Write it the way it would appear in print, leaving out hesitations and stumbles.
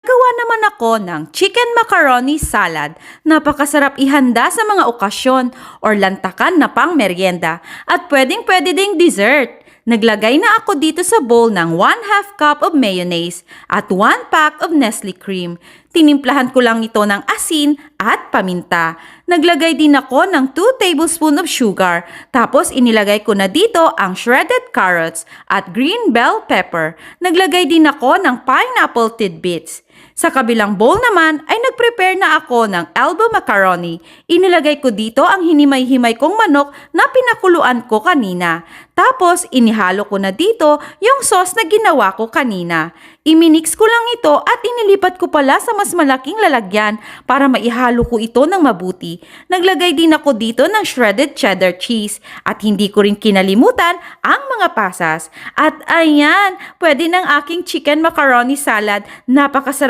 Gawa naman ako ng chicken macaroni salad. Napakasarap ihanda sa mga okasyon or lantakan na pang merienda at pwedeng-pwede ding dessert. Naglagay na ako dito sa bowl ng 1/2 cup of mayonnaise at 1 pack of Nestle cream. Tinimplahan ko lang ito ng asin at paminta. Naglagay din ako ng 2 tablespoons of sugar. Tapos inilagay ko na dito ang shredded carrots at green bell pepper. Naglagay din ako ng pineapple tidbits. Sa kabilang bowl naman ay nag-prepare na ako ng elbow macaroni. Inilagay ko dito ang hinimay-himay kong manok na pinakuluan ko kanina. Tapos inihalo ko na dito yung sauce na ginawa ko kanina. Iminix ko lang ito at inilipat ko pala sa mas malaking lalagyan para maihalo ko ito ng mabuti. Naglagay din ako dito ng shredded cheddar cheese at hindi ko rin kinalimutan ang mga pasas. At ayan, pwede ng aking chicken macaroni salad. Napakasarap